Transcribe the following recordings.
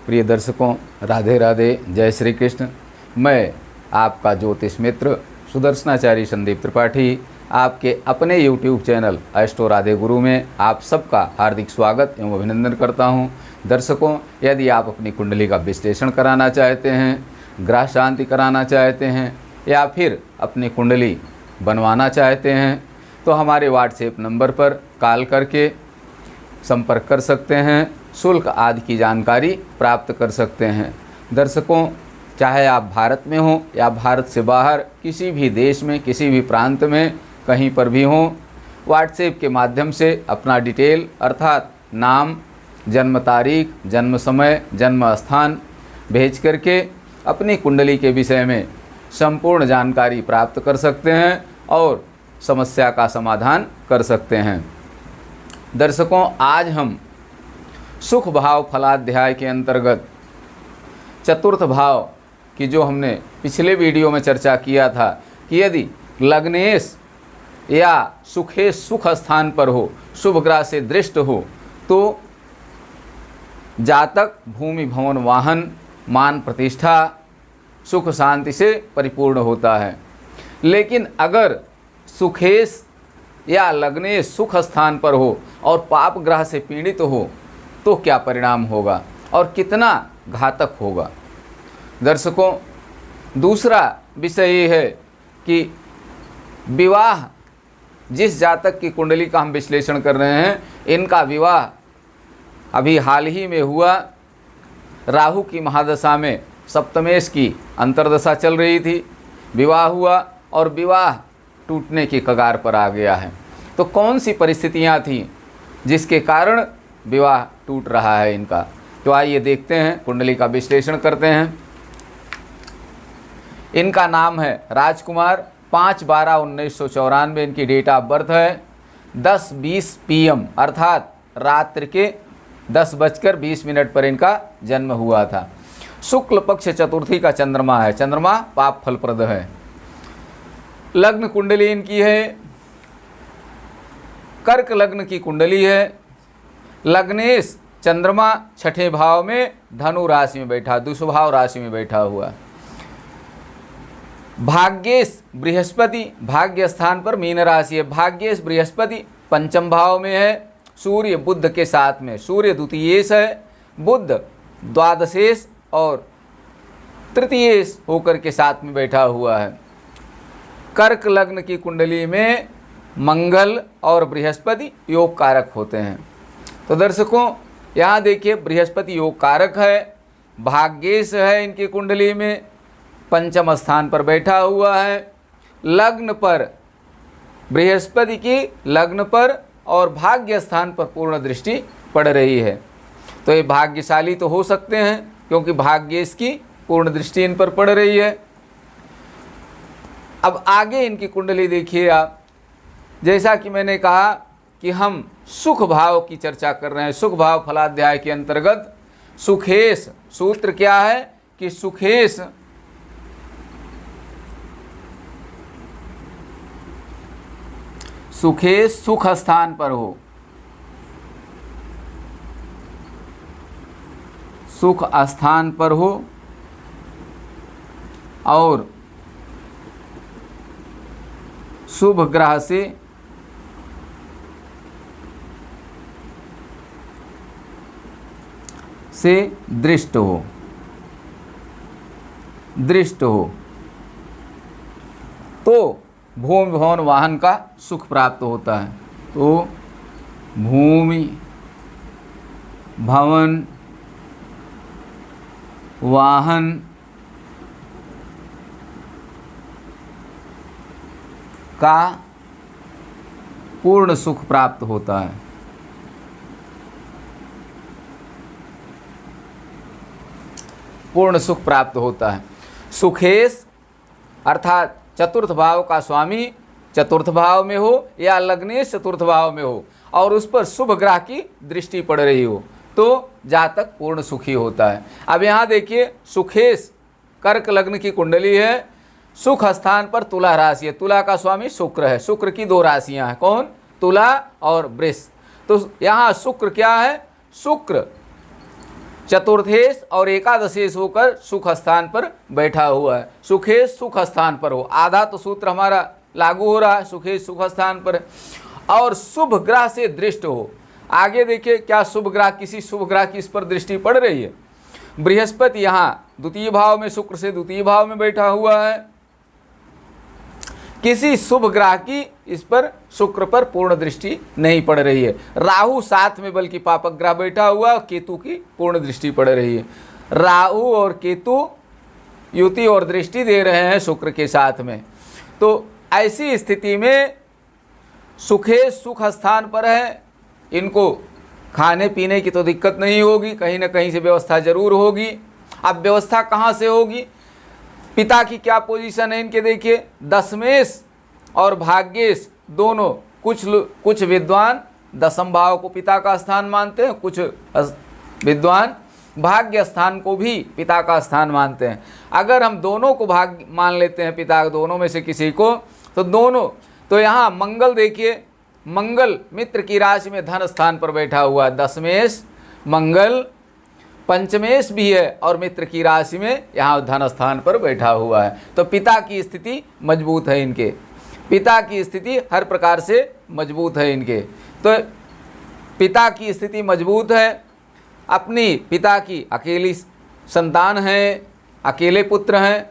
प्रिय दर्शकों, राधे राधे, जय श्री कृष्ण। मैं आपका ज्योतिष मित्र सुदर्शनाचार्य संदीप त्रिपाठी आपके अपने YouTube चैनल एस्ट्रो राधे गुरु में आप सबका हार्दिक स्वागत एवं अभिनंदन करता हूं। दर्शकों, यदि आप अपनी कुंडली का विश्लेषण कराना चाहते हैं, ग्रह शांति कराना चाहते हैं या फिर अपनी कुंडली बनवाना चाहते हैं तो हमारे व्हाट्सएप नंबर पर कॉल करके संपर्क कर सकते हैं। शुल्क आदि की जानकारी प्राप्त कर सकते हैं। दर्शकों, चाहे आप भारत में हों या भारत से बाहर किसी भी देश में, किसी भी प्रांत में, कहीं पर भी हों, व्हाट्सएप के माध्यम से अपना डिटेल अर्थात नाम, जन्म तारीख, जन्म समय, जन्म स्थान भेज करके अपनी कुंडली के विषय में संपूर्ण जानकारी प्राप्त कर सकते हैं और समस्या का समाधान कर सकते हैं। दर्शकों, आज हम सुख भाव फलाध्याय के अंतर्गत चतुर्थ भाव की जो हमने पिछले वीडियो में चर्चा किया था कि यदि लग्नेश या सुखेश सुख स्थान पर हो, शुभ ग्रह से दृष्ट हो तो जातक भूमि भवन वाहन मान प्रतिष्ठा सुख शांति से परिपूर्ण होता है। लेकिन अगर सुखेश या लग्नेश सुख स्थान पर हो और पाप ग्रह से पीड़ित हो तो क्या परिणाम होगा और कितना घातक होगा। दर्शकों, दूसरा विषय ये है कि विवाह, जिस जातक की कुंडली का हम विश्लेषण कर रहे हैं, इनका विवाह अभी हाल ही में हुआ। राहु की महादशा में सप्तमेश की अंतर्दशा चल रही थी, विवाह हुआ और विवाह टूटने की कगार पर आ गया है। तो कौन सी परिस्थितियां थीं जिसके कारण विवाह टूट रहा है इनका, तो आइए देखते हैं, कुंडली का विश्लेषण करते हैं। इनका नाम है राजकुमार, 5/12/1994 इनकी डेट ऑफ बर्थ है। 10:20 PM अर्थात रात्रि के 10:20 पर इनका जन्म हुआ था। शुक्ल पक्ष चतुर्थी का चंद्रमा है, चंद्रमा पाप फलप्रद है। लग्न कुंडली इनकी है, कर्क लग्न की कुंडली है। लग्नेश चंद्रमा छठे भाव में धनु राशि में बैठा, दुष्भाव राशि में बैठा हुआ। भाग्येश बृहस्पति भाग्य स्थान पर मीन राशि है। भाग्येश बृहस्पति पंचम भाव में है, सूर्य बुध के साथ में। सूर्य द्वितीयेश है, बुध द्वादशेश और तृतीयेश होकर के साथ में बैठा हुआ है। कर्क लग्न की कुंडली में मंगल और बृहस्पति योग कारक होते हैं। तो दर्शकों, यहाँ देखिए बृहस्पति योग कारक है, भाग्येश है इनकी कुंडली में, पंचम स्थान पर बैठा हुआ है। लग्न पर बृहस्पति की लग्न पर और भाग्य स्थान पर पूर्ण दृष्टि पड़ रही है। तो ये भाग्यशाली तो हो सकते हैं क्योंकि भाग्येश की पूर्ण दृष्टि इन पर पड़ रही है। अब आगे इनकी कुंडली देखिए आप। जैसा कि मैंने कहा कि हम सुख भाव की चर्चा कर रहे हैं। सुख भाव फलाध्याय के अंतर्गत सुखेश, सूत्र क्या है कि सुखेश सुख स्थान पर हो, सुख स्थान पर हो और शुभ ग्रह से दृष्ट हो तो भूमि भवन वाहन का सुख प्राप्त होता है। तो भूमि भवन वाहन का पूर्ण सुख प्राप्त होता है। पूर्ण सुख प्राप्त होता है। सुखेश अर्थात चतुर्थ भाव का स्वामी चतुर्थ भाव में हो या लग्नेश चतुर्थ भाव में हो और उस पर शुभ ग्रह की दृष्टि पड़ रही हो तो जातक पूर्ण सुखी होता है। अब यहाँ देखिए, सुखेश कर्क लग्न की कुंडली है, सुख स्थान पर तुला राशि है। तुला का स्वामी शुक्र है। शुक्र की दो राशियां हैं, कौन? तुला और वृष। तो यहाँ शुक्र क्या है? शुक्र चतुर्थेश और एकादशेश होकर सुख स्थान पर बैठा हुआ है। सुखेश सुख स्थान पर हो, आधा तो सूत्र हमारा लागू हो रहा है, सुखेश सुख स्थान पर। और शुभ ग्रह से दृष्ट हो, आगे देखिए क्या शुभ ग्रह, किसी शुभ ग्रह की इस पर दृष्टि पड़ रही है। बृहस्पति यहाँ द्वितीय भाव में, शुक्र से द्वितीय भाव में बैठा हुआ है। किसी शुभ ग्रह की इस पर, शुक्र पर पूर्ण दृष्टि नहीं पड़ रही है। राहु साथ में बल्कि पापक ग्रह बैठा हुआ, केतु की पूर्ण दृष्टि पड़ रही है। राहु और केतु युति और दृष्टि दे रहे हैं शुक्र के साथ में। तो ऐसी स्थिति में सुखे सुख स्थान पर है, इनको खाने पीने की तो दिक्कत नहीं होगी, कहीं ना कहीं से व्यवस्था जरूर होगी। अब व्यवस्था कहाँ से होगी, पिता की क्या पोजीशन है इनके देखिए, दशमेश और भाग्येश दोनों, कुछ विद्वान दशम भाव को पिता का स्थान मानते हैं, कुछ विद्वान भाग्य स्थान को भी पिता का स्थान मानते हैं। अगर हम दोनों को भाग्य मान लेते हैं, पिता दोनों में से किसी को, तो दोनों, तो यहाँ मंगल देखिए, मंगल मित्र की राशि में धन स्थान पर बैठा हुआ है। दशमेश मंगल पंचमेश भी है और मित्र की राशि में यहाँ धन स्थान पर बैठा हुआ है। तो पिता की स्थिति मजबूत है इनके, पिता की स्थिति हर प्रकार से मजबूत है इनके। तो पिता की स्थिति मजबूत है, अपनी पिता की अकेली संतान है, अकेले पुत्र हैं।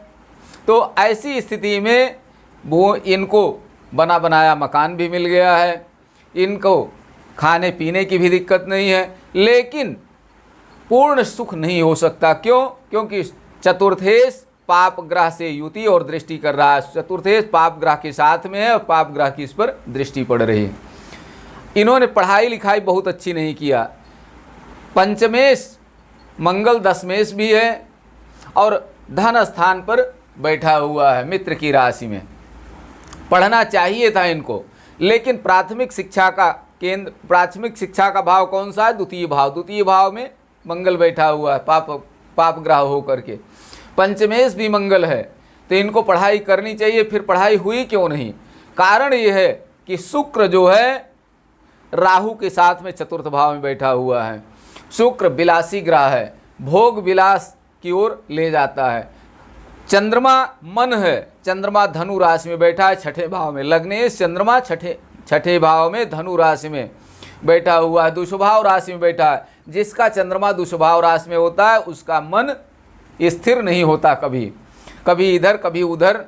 तो ऐसी स्थिति में वो इनको बना बनाया मकान भी मिल गया है, इनको खाने पीने की भी दिक्कत नहीं है, लेकिन पूर्ण सुख नहीं हो सकता। क्यों? क्योंकि चतुर्थेश पाप ग्रह से युति और दृष्टि कर रहा है। चतुर्थेश पाप ग्रह के साथ में है और पाप ग्रह की इस पर दृष्टि पड़ रही है। इन्होंने पढ़ाई लिखाई बहुत अच्छी नहीं किया। पंचमेश मंगल दशमेश भी है और धन स्थान पर बैठा हुआ है मित्र की राशि में। पढ़ना चाहिए था इनको, लेकिन प्राथमिक शिक्षा का केंद्र, प्राथमिक शिक्षा का भाव कौन सा है? द्वितीय भाव। द्वितीय भाव में मंगल बैठा हुआ है, पाप ग्रह होकर के। पंचमेश भी मंगल है, तो इनको पढ़ाई करनी चाहिए, फिर पढ़ाई हुई क्यों नहीं? कारण ये है कि शुक्र जो है राहु के साथ में चतुर्थ भाव में बैठा हुआ है। शुक्र विलासी ग्रह है, भोग विलास की ओर ले जाता है। चंद्रमा मन है, चंद्रमा धनु राशि में बैठा है, छठे भाव में। लग्नेश चंद्रमा छठे भाव में धनु राशि में बैठा हुआ है, दुष्भाव राशि में बैठा है। जिसका चंद्रमा दुष्भाव राशि में होता है उसका मन स्थिर नहीं होता, कभी इधर कभी उधर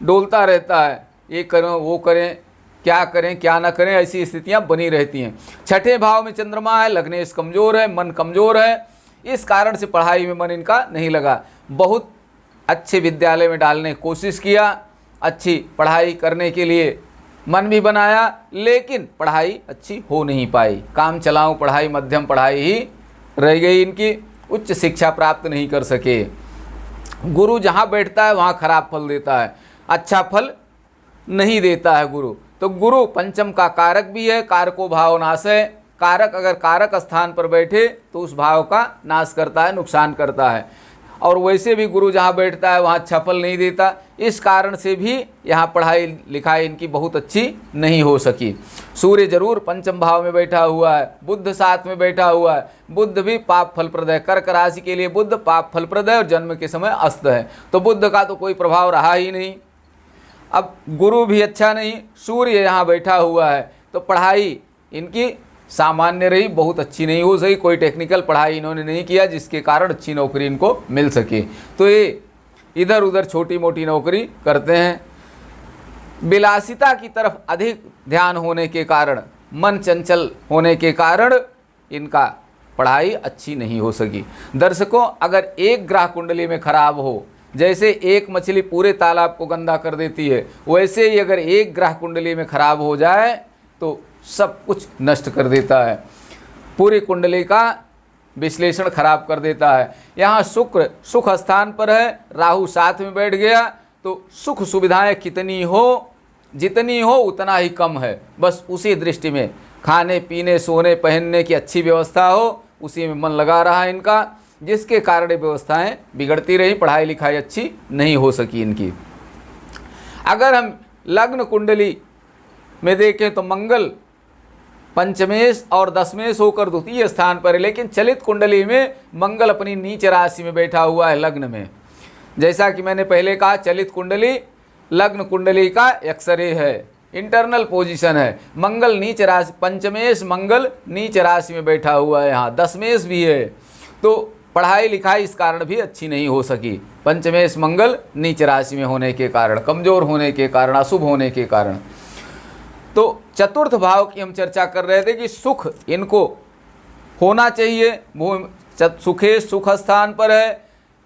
डोलता रहता है, ये करें वो करें, क्या करें क्या ना करें, ऐसी स्थितियां बनी रहती हैं। छठे भाव में चंद्रमा है, लग्नेश कमज़ोर है, मन कमज़ोर है, इस कारण से पढ़ाई में मन इनका नहीं लगा। बहुत अच्छे विद्यालय में डालने की कोशिश किया, अच्छी पढ़ाई करने के लिए मन भी बनाया, लेकिन पढ़ाई अच्छी हो नहीं पाई। काम चलाऊं पढ़ाई, मध्यम पढ़ाई ही रह गई इनकी, उच्च शिक्षा प्राप्त नहीं कर सके। गुरु जहाँ बैठता है वहाँ खराब फल देता है, अच्छा फल नहीं देता है गुरु। तो गुरु पंचम का कारक भी है, कारको भाव नाश है। कारक अगर कारक स्थान पर बैठे तो उस भाव का नाश करता है, नुकसान करता है। और वैसे भी गुरु जहाँ बैठता है वहाँ अच्छा फल नहीं देता, इस कारण से भी यहाँ पढ़ाई लिखाई इनकी बहुत अच्छी नहीं हो सकी। सूर्य जरूर पंचम भाव में बैठा हुआ है, बुध साथ में बैठा हुआ है। बुध भी पाप फलप्रद है, कर्क राशि के लिए बुध पाप फलप्रद है और जन्म के समय अस्त है, तो बुध का तो कोई प्रभाव रहा ही नहीं। अब गुरु भी अच्छा नहीं, सूर्य यहाँ बैठा हुआ है, तो पढ़ाई इनकी सामान्य रही, बहुत अच्छी नहीं हो सकी। कोई टेक्निकल पढ़ाई इन्होंने नहीं किया जिसके कारण अच्छी नौकरी इनको मिल सके, तो ये इधर उधर छोटी मोटी नौकरी करते हैं। विलासिता की तरफ अधिक ध्यान होने के कारण, मन चंचल होने के कारण इनका पढ़ाई अच्छी नहीं हो सकी। दर्शकों, अगर एक ग्रह कुंडली में खराब हो, जैसे एक मछली पूरे तालाब को गंदा कर देती है, वैसे ही अगर एक ग्रह कुंडली में खराब हो जाए तो सब कुछ नष्ट कर देता है, पूरी कुंडली का विश्लेषण खराब कर देता है। यहाँ शुक्र सुख स्थान पर है, राहु साथ में बैठ गया, तो सुख सुविधाएं कितनी हो, जितनी हो उतना ही कम है। बस उसी दृष्टि में खाने पीने सोने पहनने की अच्छी व्यवस्था हो, उसी में मन लगा रहा है इनका, जिसके कारण ये व्यवस्थाएं बिगड़ती रही, पढ़ाई लिखाई अच्छी नहीं हो सकी इनकी। अगर हम लग्न कुंडली में देखें तो मंगल पंचमेश और दशमेश होकर द्वितीय स्थान पर है, लेकिन चलित कुंडली में मंगल अपनी नीच राशि में बैठा हुआ है लग्न में। जैसा कि मैंने पहले कहा, चलित कुंडली लग्न कुंडली का एक्सरे है, इंटरनल पोजीशन है। मंगल नीच राशि, पंचमेश मंगल नीच राशि में बैठा हुआ है, यहाँ दशमेश भी है, तो पढ़ाई लिखाई इस कारण भी अच्छी नहीं हो सकी। पंचमेश मंगल नीच राशि में होने के कारण, कमजोर होने के कारण, अशुभ होने के कारण। तो चतुर्थ भाव की हम चर्चा कर रहे थे कि सुख इनको होना चाहिए, सुखे सुख स्थान पर है,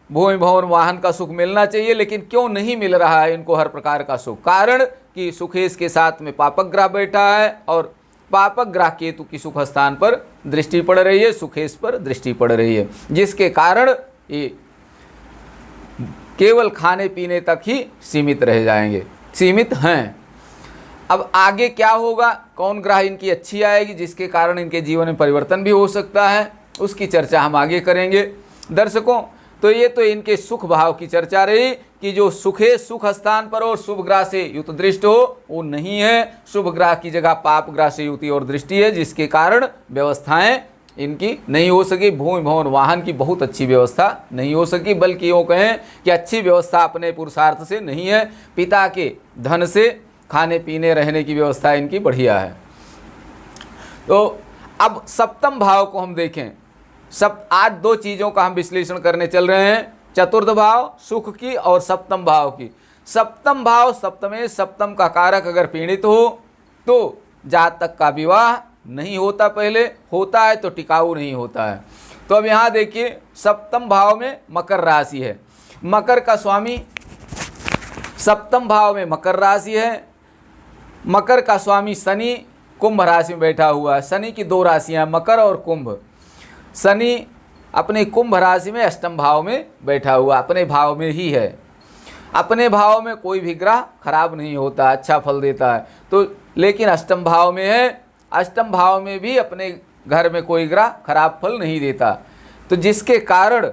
भूमि भवन वाहन का सुख मिलना चाहिए, लेकिन क्यों नहीं मिल रहा है इनको हर प्रकार का सुख? कारण कि सुखेश के साथ में पापक ग्रह बैठा है और पापक ग्रह केतु की सुख स्थान पर दृष्टि पड़ रही है, सुखेश पर दृष्टि पड़ रही है, जिसके कारण ये केवल खाने पीने तक ही सीमित रह जाएंगे, सीमित हैं। अब आगे क्या होगा, कौन ग्रह इनकी अच्छी आएगी जिसके कारण इनके जीवन में परिवर्तन भी हो सकता है, उसकी चर्चा हम आगे करेंगे। दर्शकों, तो ये तो इनके सुख भाव की चर्चा रही कि जो सुखे सुख स्थान पर और शुभ ग्रह से युत दृष्टि हो, वो नहीं है। शुभ ग्रह की जगह पाप ग्रह से युति और दृष्टि है, जिसके कारण व्यवस्थाएं इनकी नहीं हो सकी। भूमि भवन वाहन की बहुत अच्छी व्यवस्था नहीं हो सकी, बल्कि यूँ कहें कि अच्छी व्यवस्था अपने पुरुषार्थ से नहीं है, पिता के धन से खाने पीने रहने की व्यवस्था इनकी बढ़िया है। तो अब सप्तम भाव को हम देखें। आज दो चीज़ों का हम विश्लेषण करने चल रहे हैं, चतुर्थ भाव सुख की और सप्तम भाव की। सप्तम भाव सप्तमेश सप्तम का कारक अगर पीड़ित हो तो जातक का विवाह नहीं होता, पहले होता है तो टिकाऊ नहीं होता है। तो अब यहाँ देखिए, सप्तम भाव में मकर राशि है, मकर का स्वामी सप्तम भाव में मकर राशि है, मकर का स्वामी शनि कुंभ राशि में बैठा हुआ है। शनि की दो राशियाँ मकर और कुंभ। शनि अपने कुंभ राशि में अष्टम भाव में बैठा हुआ, अपने भाव में ही है। अपने भाव में कोई भी ग्रह खराब नहीं होता, अच्छा फल देता है। तो लेकिन अष्टम भाव में है, अष्टम भाव में भी अपने घर में कोई ग्रह खराब फल नहीं देता, तो जिसके कारण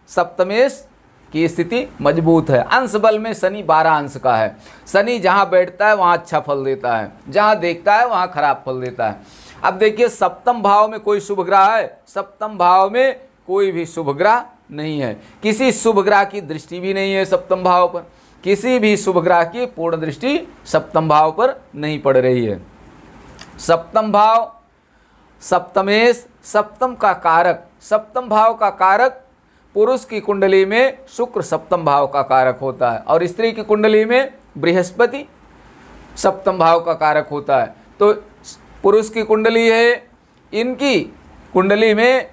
सप्तमेश की स्थिति मजबूत है। अंश बल में शनि 12 अंश का है। शनि जहाँ बैठता है वहाँ अच्छा फल देता है, जहाँ देखता है वहाँ खराब फल देता है। अब देखिए, सप्तम भाव में कोई शुभ ग्रह है? सप्तम भाव में कोई भी शुभ ग्रह नहीं है, किसी शुभ ग्रह की दृष्टि भी नहीं है सप्तम भाव पर, किसी भी शुभ ग्रह की पूर्ण दृष्टि सप्तम भाव पर नहीं पड़ रही है। सप्तम भाव सप्तमेश सप्तम का कारक, सप्तम भाव का कारक पुरुष की कुंडली में शुक्र सप्तम भाव का कारक होता है और स्त्री की कुंडली में बृहस्पति सप्तम भाव का कारक होता है। तो पुरुष की कुंडली है, इनकी कुंडली में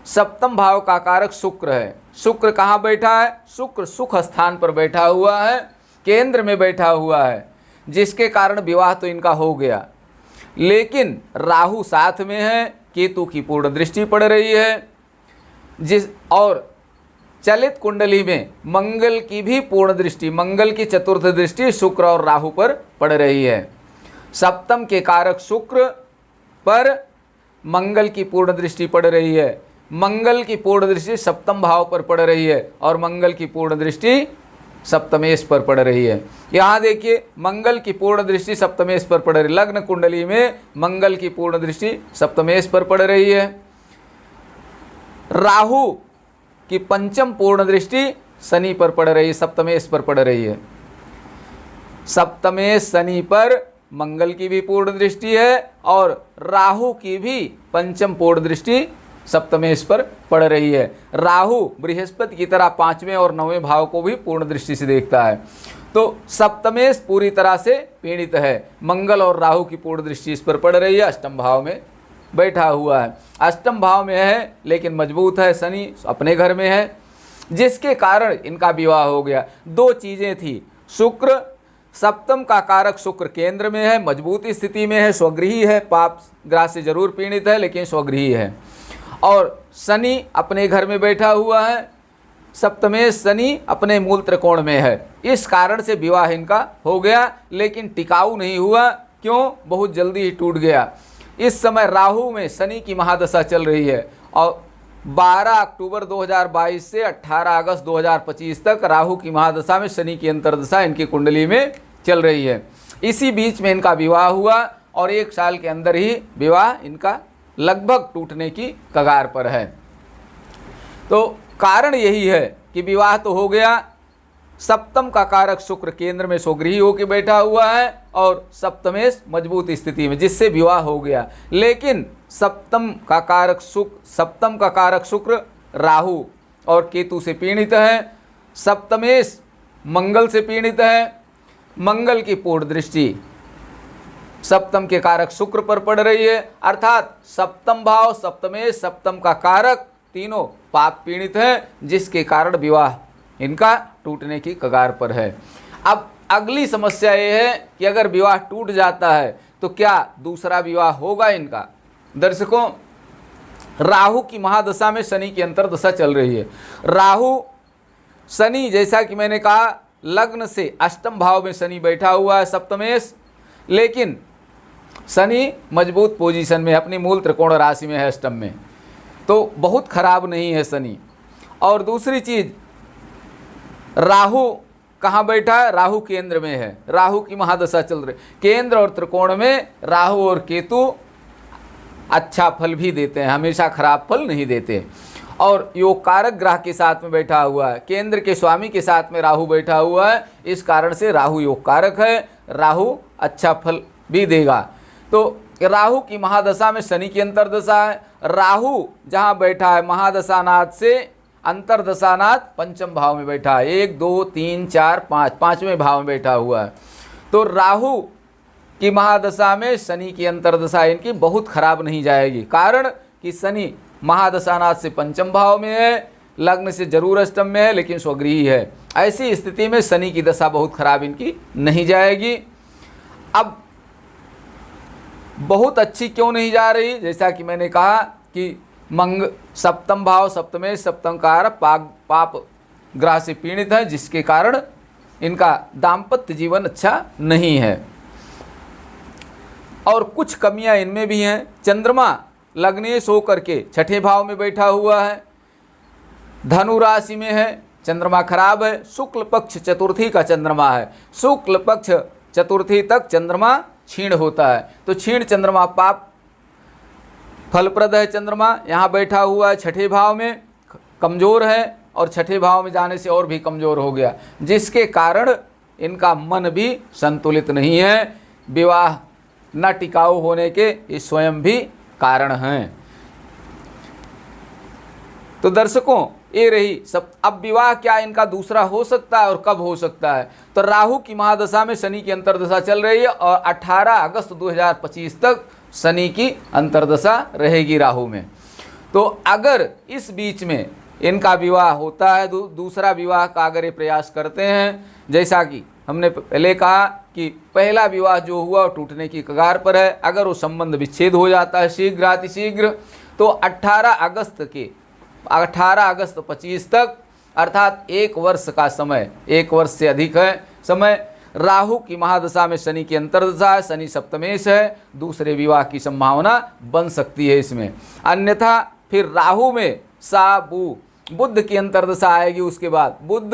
सप्तम भाव का कारक शुक्र है। शुक्र कहाँ बैठा है? शुक्र सुख स्थान पर बैठा हुआ है, केंद्र में बैठा हुआ है, जिसके कारण विवाह तो इनका हो गया। लेकिन राहु साथ में है, केतु की पूर्ण दृष्टि पड़ रही है, और चलित कुंडली में मंगल की भी पूर्ण दृष्टि, मंगल की चतुर्थ दृष्टि शुक्र और राहु पर पड़ रही है। सप्तम के कारक शुक्र पर मंगल की पूर्ण दृष्टि पड़ रही है, मंगल की पूर्ण दृष्टि सप्तम भाव पर पड़ रही है और मंगल की पूर्ण दृष्टि सप्तमेश पर पड़ रही है। यहाँ देखिए, मंगल की पूर्ण दृष्टि सप्तमेश पर पड़ रही है, लग्न कुंडली में मंगल की पूर्ण दृष्टि सप्तमेश पर पड़ रही है। राहु की पंचम पूर्ण दृष्टि शनि पर पड़ रही है, सप्तमेश पर पड़ रही है। सप्तमेश शनि पर मंगल की भी पूर्ण दृष्टि है और राहु की भी पंचम पूर्ण दृष्टि सप्तमेश पर पड़ रही है। राहु बृहस्पति की तरह 5वें और 9वें भाव को भी पूर्ण दृष्टि से देखता है। तो सप्तमेश पूरी तरह से पीड़ित है, मंगल और राहु की पूर्ण दृष्टि इस पर पड़ रही है, अष्टम भाव में बैठा हुआ है। अष्टम भाव में है लेकिन मजबूत है, शनि अपने घर में है, जिसके कारण इनका विवाह हो गया। दो चीज़ें थी, शुक्र सप्तम का कारक शुक्र केंद्र में है, मजबूत स्थिति में है, स्वगृही है, पाप ग्रह से जरूर पीड़ित है लेकिन स्वगृही है, और शनि अपने घर में बैठा हुआ है, सप्तमेश शनि अपने मूल त्रिकोण में है। इस कारण से विवाह इनका हो गया, लेकिन टिकाऊ नहीं हुआ। क्यों? बहुत जल्दी ही टूट गया। इस समय राहु में शनि की महादशा चल रही है और 12 अक्टूबर 2022 से 18 अगस्त 2025 तक राहु की महादशा में शनि की अंतर्दशा इनकी कुंडली में चल रही है। इसी बीच में इनका विवाह हुआ और 1 साल के अंदर ही विवाह इनका लगभग टूटने की कगार पर है। तो कारण यही है कि विवाह तो हो गया, सप्तम का कारक शुक्र केंद्र में स्वगृही होकर बैठा हुआ है और सप्तमेश मजबूत स्थिति में, जिससे विवाह हो गया। लेकिन सप्तम का कारक शुक्र राहु और केतु से पीड़ित है, सप्तमेश मंगल से पीड़ित है। मंगल की पूर्ण दृष्टि सप्तम के कारक शुक्र पर पड़ रही है, अर्थात सप्तम भाव, सप्तमेश, सप्तम का कारक तीनों पाप पीड़ित है, जिसके कारण विवाह इनका टूटने की कगार पर है। अब अगली समस्या ये है कि अगर विवाह टूट जाता है तो क्या दूसरा विवाह होगा इनका? दर्शकों, राहु की महादशा में शनि की अंतर्दशा चल रही है। राहु शनि, जैसा कि मैंने कहा, लग्न से अष्टम भाव में शनि बैठा हुआ है सप्तमेश, लेकिन शनि मजबूत पोजीशन में, अपनी मूल त्रिकोण राशि में है अष्टम में, तो बहुत खराब नहीं है शनि। और दूसरी चीज, राहु कहाँ बैठा है? राहु केंद्र में है, राहु की महादशा चल रही। केंद्र और त्रिकोण में राहु और केतु अच्छा फल भी देते हैं, हमेशा खराब फल नहीं देते। और योग कारक ग्रह के साथ में बैठा हुआ है, केंद्र के स्वामी के साथ में राहु बैठा हुआ है, इस कारण से राहु योग कारक है, राहु अच्छा फल भी देगा। तो राहु की महादशा में शनि की अंतर्दशा है। राहु जहाँ बैठा है महादशानाथ से अंतर्दशानाथ पंचम भाव में बैठा है, 1 2 3 4 5, पाँचवें भाव में बैठा हुआ है। तो राहु की महादशा में शनि की अंतर्दशा इनकी बहुत खराब नहीं जाएगी, कारण कि शनि महादशानाथ से पंचम भाव में है, लग्न से जरूर अष्टम में है, लेकिन स्वगृही है। ऐसी स्थिति में शनि की दशा बहुत खराब इनकी नहीं जाएगी। अब बहुत अच्छी क्यों नहीं जा रही? जैसा कि मैंने कहा कि सप्तम भाव, सप्तमेश, सप्तम कारक पाप ग्रह से पीड़ित है, जिसके कारण इनका दाम्पत्य जीवन अच्छा नहीं है। और कुछ कमियां इनमें भी हैं। चंद्रमा लग्नेश होकर के छठे भाव में बैठा हुआ है, धनु राशि में है, चंद्रमा खराब है। शुक्ल पक्ष चतुर्थी का चंद्रमा है, शुक्ल पक्ष चतुर्थी तक चंद्रमा क्षीण होता है, तो क्षीण चंद्रमा पाप फलप्रद है। चंद्रमा यहाँ बैठा हुआ है छठे भाव में, कमज़ोर है, और छठे भाव में जाने से और भी कमज़ोर हो गया, जिसके कारण इनका मन भी संतुलित नहीं है। विवाह न टिकाऊ होने के ये स्वयं भी कारण हैं। तो दर्शकों, ये रही सब। अब विवाह क्या इनका दूसरा हो सकता है और कब हो सकता है? तो राहु की महादशा में शनि की अंतर्दशा चल रही है और 18 अगस्त 2025 तक शनि की अंतर्दशा रहेगी राहु में। तो अगर इस बीच में इनका विवाह होता है, दूसरा विवाह का अगर ये प्रयास करते हैं, जैसा कि हमने पहले कहा कि पहला विवाह जो हुआ वो टूटने की कगार पर है, अगर वो संबंध विच्छेद हो जाता है शीघ्र अतिशीघ्र, तो 18 अगस्त 25 तक, अर्थात 1 वर्ष का समय, 1 वर्ष से अधिक है समय, राहु की महादशा में शनि की अंतर्दशा है, शनि सप्तमेश है, दूसरे विवाह की संभावना बन सकती है इसमें। अन्यथा फिर राहु में बुध की अंतर्दशा आएगी, उसके बाद बुध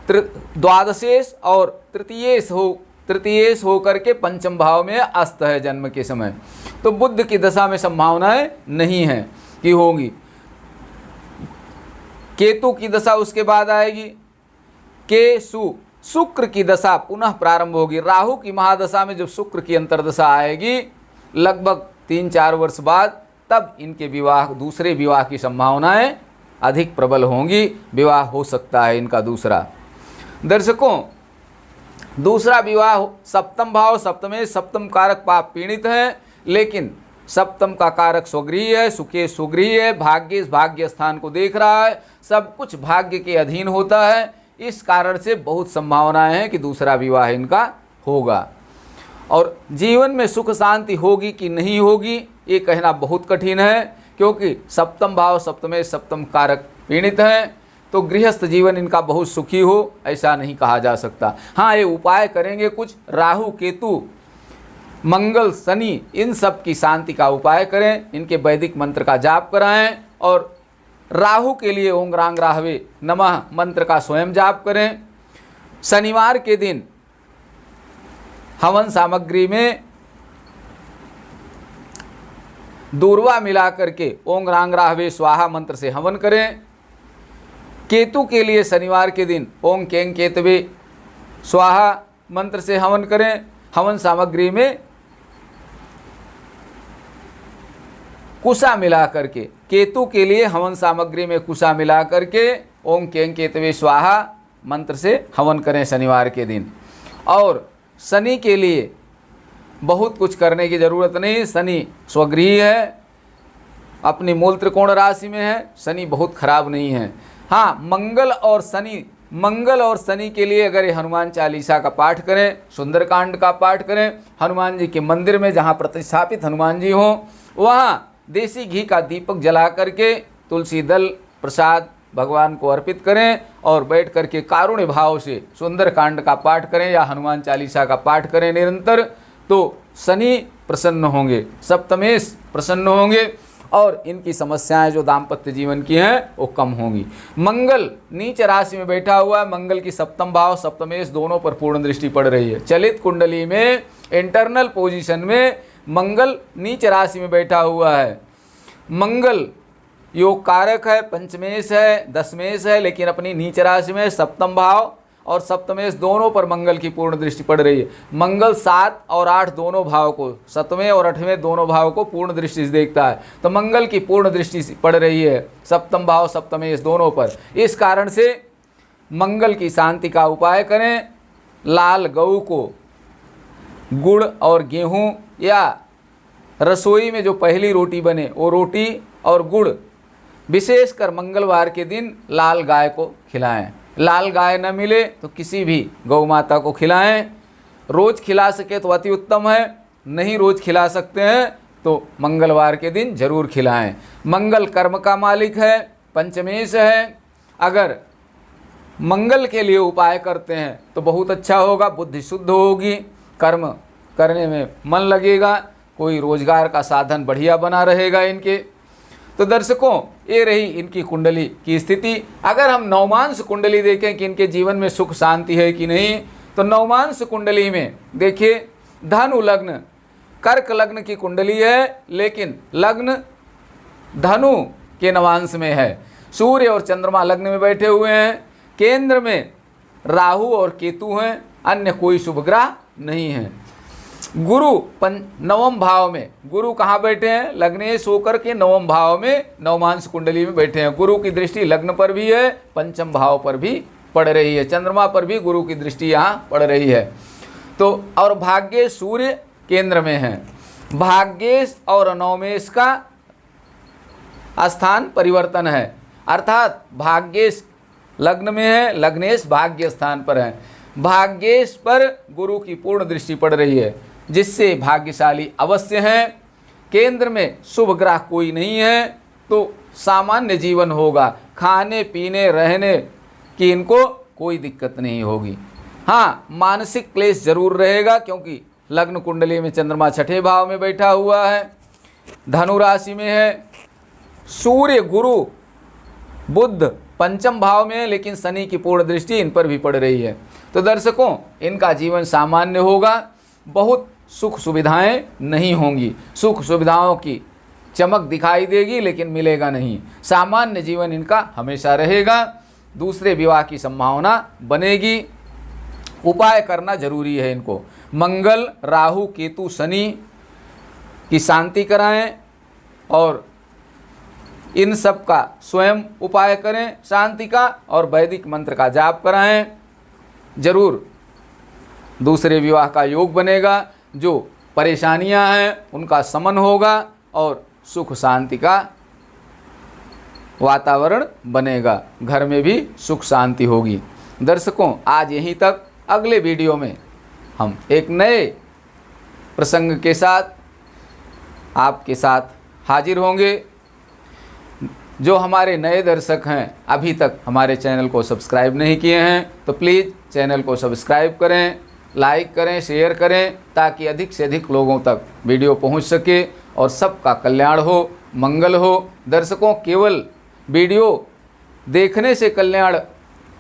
द्वादशेश और तृतीयेश हो करके पंचम भाव में अस्त है जन्म के समय, तो बुध की दशा में संभावनाएं नहीं है कि होंगी। केतु की दशा उसके बाद आएगी, शुक्र की दशा पुनः प्रारंभ होगी। राहु की महादशा में जब शुक्र की अंतर्दशा आएगी लगभग 3-4 वर्ष बाद, तब इनके दूसरे विवाह की संभावनाएं अधिक प्रबल होंगी, विवाह हो सकता है इनका दूसरा। दर्शकों, दूसरा विवाह सप्तम भाव, सप्तमेश, सप्तम कारक पाप पीड़ित है, लेकिन सप्तम का कारक स्वगृही है, सुकेश सुगृही है, भाग्य स्थान को देख रहा है, सब कुछ भाग्य के अधीन होता है। इस कारण से बहुत संभावनाएं हैं कि दूसरा विवाह इनका होगा। और जीवन में सुख शांति होगी कि नहीं होगी ये कहना बहुत कठिन है, क्योंकि सप्तम भाव, सप्तमेश, सप्तम कारक पीड़ित हैं, तो गृहस्थ जीवन इनका बहुत सुखी हो ऐसा नहीं कहा जा सकता। हाँ, ये उपाय करेंगे कुछ, राहु केतु मंगल शनि इन सब की शांति का उपाय करें, इनके वैदिक मंत्र का जाप कराएं, और राहु के लिए ओम ग्रांग राहवे नमः मंत्र का स्वयं जाप करें। शनिवार के दिन हवन सामग्री में दूर्वा मिला करके ओंग रांग राहवे स्वाहा मंत्र से हवन करें। केतु के लिए शनिवार के दिन ओंग केंग केतवे स्वाहा मंत्र से हवन करें। हवन सामग्री में कुशा मिला करके, केतु के लिए हवन सामग्री में कुशा मिला करके ओम केंग केतवे स्वाहा मंत्र से हवन करें शनिवार के दिन। और शनि के लिए बहुत कुछ करने की ज़रूरत नहीं। शनि स्वगृही है, अपनी मूल त्रिकोण राशि में है, शनि बहुत खराब नहीं है। हाँ, मंगल और शनि के लिए अगर ये हनुमान चालीसा का पाठ करें, सुंदरकांड का पाठ करें, हनुमान जी के मंदिर में जहाँ प्रतिष्ठापित हनुमान जी हों वहाँ देसी घी का दीपक जला करके तुलसी दल प्रसाद भगवान को अर्पित करें और बैठ करके कारुण्य भाव से सुंदरकांड का पाठ करें या हनुमान चालीसा का पाठ करें निरंतर, तो शनि प्रसन्न होंगे, सप्तमेश प्रसन्न होंगे और इनकी समस्याएं जो दाम्पत्य जीवन की हैं वो कम होंगी। मंगल नीच राशि में बैठा हुआ है, मंगल की सप्तम भाव सप्तमेश दोनों पर पूर्ण दृष्टि पड़ रही है। चलित कुंडली में इंटरनल पोजीशन में मंगल नीच राशि में बैठा हुआ है। मंगल योग कारक है, पंचमेश है, दशमेश है, लेकिन अपनी नीच राशि में सप्तम भाव और सप्तमेश दोनों पर मंगल की पूर्ण दृष्टि पड़ रही है। मंगल 7 और 8 दोनों भाव को, 7वें और 8वें दोनों भाव को पूर्ण दृष्टि से देखता है, तो मंगल की पूर्ण दृष्टि पड़ रही है सप्तम भाव सप्तमेश दोनों पर। इस कारण से मंगल की शांति का उपाय करें। लाल गऊ को गुड़ और गेहूं या रसोई में जो पहली रोटी बने वो रोटी और गुड़ विशेषकर मंगलवार के दिन लाल गाय को खिलाएं। लाल गाय न मिले तो किसी भी गौ माता को खिलाएं। रोज़ खिला सके तो अति उत्तम है, नहीं रोज़ खिला सकते हैं तो मंगलवार के दिन जरूर खिलाएं। मंगल कर्म का मालिक है, पंचमेश है। अगर मंगल के लिए उपाय करते हैं तो बहुत अच्छा होगा, बुद्धि शुद्ध होगी, कर्म करने में मन लगेगा, कोई रोजगार का साधन बढ़िया बना रहेगा इनके। तो दर्शकों, ये रही इनकी कुंडली की स्थिति। अगर हम नवमांश कुंडली देखें कि इनके जीवन में सुख शांति है कि नहीं, तो नवमांश कुंडली में देखिए धनु लग्न, कर्क लग्न की कुंडली है, लेकिन लग्न धनु के नवांश में है। सूर्य और चंद्रमा लग्न में बैठे हुए हैं, केंद्र में राहु और केतु हैं, अन्य कोई शुभ ग्रह नहीं है। गुरु नवम भाव में, गुरु कहाँ बैठे हैं? लग्नेश होकर के नवम भाव में नवमांश कुंडली में बैठे हैं। गुरु की दृष्टि लग्न पर भी है, पंचम भाव पर भी पड़ रही है, चंद्रमा पर भी गुरु की दृष्टि यहाँ पड़ रही है। तो और भाग्येश सूर्य केंद्र में है। भाग्येश और नवमेश का स्थान परिवर्तन है, अर्थात भाग्येश लग्न में है, लग्नेश भाग्य स्थान पर है। भाग्येश पर गुरु की पूर्ण दृष्टि पड़ रही है, जिससे भाग्यशाली अवश्य हैं। केंद्र में शुभ ग्रह कोई नहीं है तो सामान्य जीवन होगा, खाने पीने रहने की इनको कोई दिक्कत नहीं होगी। हाँ, मानसिक क्लेश जरूर रहेगा, क्योंकि लग्न कुंडली में चंद्रमा छठे भाव में बैठा हुआ है, धनु राशि में है। सूर्य गुरु बुध पंचम भाव में है, लेकिन शनि की पूर्ण दृष्टि इन पर भी पड़ रही है। तो दर्शकों, इनका जीवन सामान्य होगा, बहुत सुख सुविधाएं नहीं होंगी, सुख सुविधाओं की चमक दिखाई देगी लेकिन मिलेगा नहीं। सामान्य जीवन इनका हमेशा रहेगा। दूसरे विवाह की संभावना बनेगी। उपाय करना जरूरी है इनको। मंगल राहु केतु शनि की शांति कराएं और इन सब का स्वयं उपाय करें शांति का, और वैदिक मंत्र का जाप कराएं। जरूर दूसरे विवाह का योग बनेगा, जो परेशानियां हैं उनका शमन होगा और सुख शांति का वातावरण बनेगा, घर में भी सुख शांति होगी। दर्शकों, आज यहीं तक। अगले वीडियो में हम एक नए प्रसंग के साथ आपके साथ हाजिर होंगे। जो हमारे नए दर्शक हैं, अभी तक हमारे चैनल को सब्सक्राइब नहीं किए हैं, तो प्लीज़ चैनल को सब्सक्राइब करें, लाइक करें, शेयर करें, ताकि अधिक से अधिक लोगों तक वीडियो पहुंच सके और सबका कल्याण हो, मंगल हो। दर्शकों, केवल वीडियो देखने से कल्याण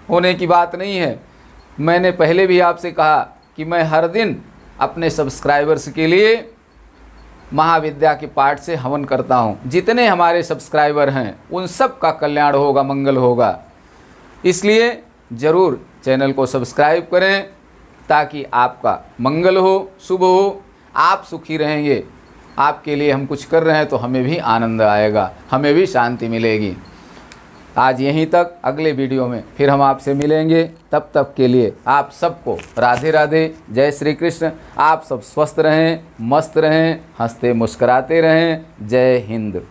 होने की बात नहीं है। मैंने पहले भी आपसे कहा कि मैं हर दिन अपने सब्सक्राइबर्स के लिए महाविद्या के पाठ से हवन करता हूँ। जितने हमारे सब्सक्राइबर हैं उन सब का कल्याण होगा, मंगल होगा। इसलिए ज़रूर चैनल को सब्सक्राइब करें ताकि आपका मंगल हो, शुभ हो, आप सुखी रहेंगे। आपके लिए हम कुछ कर रहे हैं तो हमें भी आनंद आएगा, हमें भी शांति मिलेगी। आज यहीं तक, अगले वीडियो में फिर हम आपसे मिलेंगे। तब तक के लिए आप सबको राधे राधे, जय श्री कृष्ण। आप सब स्वस्थ रहें, मस्त रहें, हंसते मुस्कुराते रहें। जय हिंद।